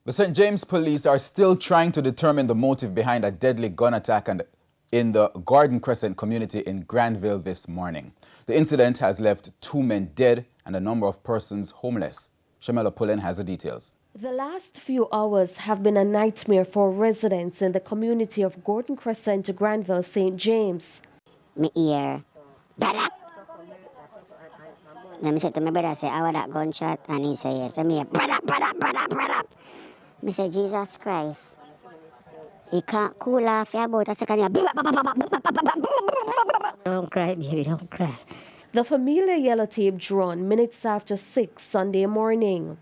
The St. James police are still trying to determine the motive behind a deadly gun attack in the Crescent community in Granville this morning. The incident has left 2 men dead and a number of persons homeless. Shamela Pullen has the details. The last few hours have been a nightmare for residents in the community of Crescent, Granville, St. James. Me ear, brother. Then I said to my brother, I say, how was that gunshot? And he said, yes. And me, brother. Me say, Jesus Christ. He can't cool off for about a second. Don't cry, baby, don't cry. The familiar yellow tape drawn minutes after 6 Sunday morning.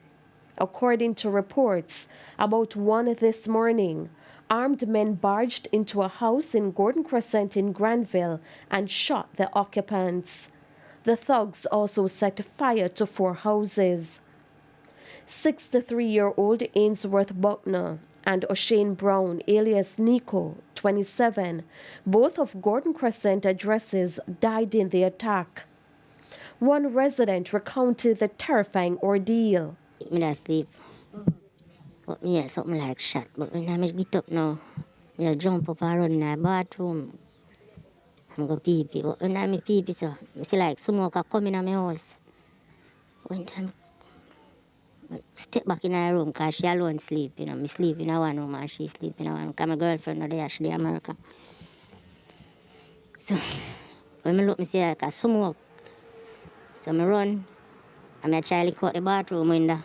According to reports, about 1 this morning, armed men barged into a house in Crescent in Granville and shot the occupants. The thugs also set fire to 4 houses. 63-year-old Ainsworth Buckner and O'Shane Brown, alias Nico, 27, both of Crescent addresses, died in the attack. One resident recounted the terrifying ordeal. Me not sleep. But me hear something like shot. But when I get up now, I jump up and run in the bathroom. I go pee-pee. But when I pee-pee, so I see like smoke come in my house. One time, I step back in her room because she alone sleep. You know, me sleep in one room and she sleep in one room. Because my girlfriend not there, she in America. So when I look, I see like a smoke. So I run and I try to cut the bathroom window.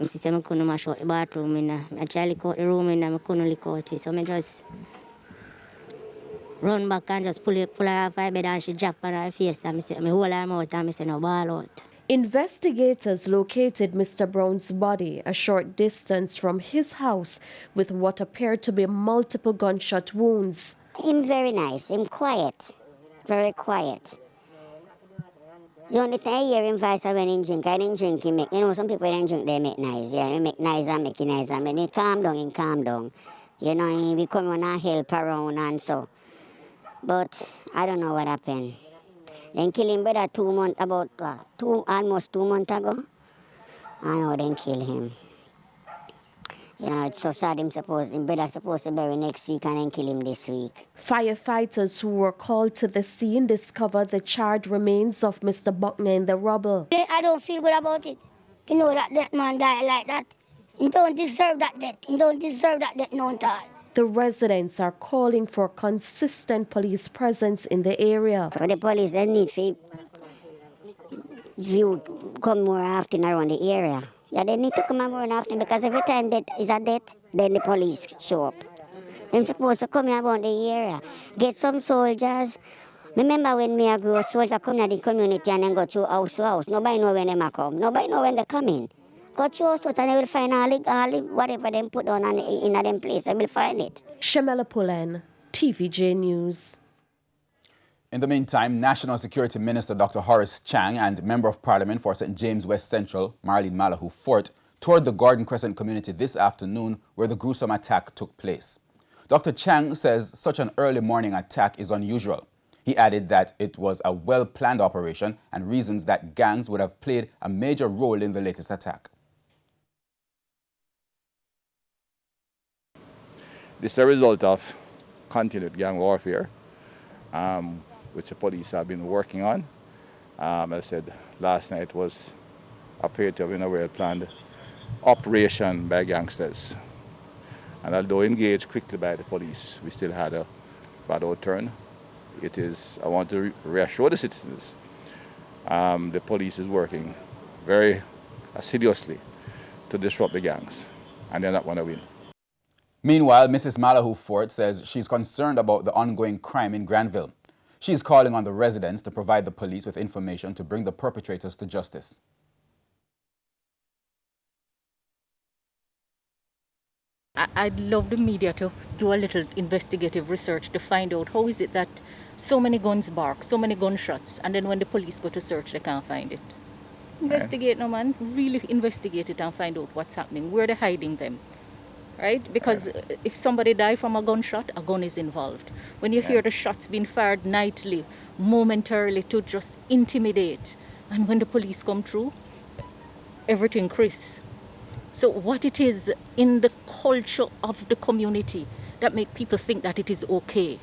I see I couldn't shut the bathroom window. I try to cut the room window, I couldn't lick out it. So I just run back and just pull her off her bed and she drop on her face. And I say, I hold her mouth and I say, no, ball out. Investigators located Mr. Brown's body a short distance from his house with what appeared to be multiple gunshot wounds. Him very nice, him quiet, very quiet. The only time I hear him voice when he drink, I didn't drink, he make, you know, some people when they drink, they make noise, yeah, they make noise and make noise, and when they calm down. You know, he become on a help around and so. But I don't know what happened. Then kill him brother 2 months, almost 2 months ago. I know then kill him. You know, it's so sad him brother supposed to bury next week and then kill him this week. Firefighters who were called to the scene discovered the charred remains of Mr. Buckner in the rubble. I don't feel good about it. You know that man died like that. He don't deserve that death. He don't deserve that death no at all. The residents are calling for consistent police presence in the area. So the police, they need to come more often around the area. Yeah, they need to come more often because every time that is a death, then the police show up. They're supposed to come around the area, get some soldiers. Remember when me grew up, soldiers come to the community and then go through house to house. Nobody know when they come. Nobody know when they come in. Go through house and they will find all whatever they put on in them place. They will find it. Shamela Pullen, TVJ News. In the meantime, National Security Minister Dr. Horace Chang and Member of Parliament for St. James West Central, Marlene Malahoo Fort, toured the Crescent community this afternoon where the gruesome attack took place. Dr. Chang says such an early morning attack is unusual. He added that it was a well-planned operation and reasons that gangs would have played a major role in the latest attack. This is a result of continued gang warfare, which the police have been working on. As I said, last night appeared to have been a well-planned operation by gangsters. And although engaged quickly by the police, we still had a bad outturn. I want to reassure the citizens, the police is working very assiduously to disrupt the gangs, and they're not going to win. Meanwhile, Mrs. Malahoo Fort says she's concerned about the ongoing crime in Granville. She is calling on the residents to provide the police with information to bring the perpetrators to justice. I'd love the media to do a little investigative research to find out how is it that so many guns bark, so many gunshots, and then when the police go to search, they can't find it. Investigate, no man, really investigate it and find out what's happening, where they're hiding them. Right? Because if somebody dies from a gunshot, a gun is involved. When you hear the shots being fired nightly, momentarily to just intimidate, and when the police come through, everything crisp. So what it is in the culture of the community that make people think that it is okay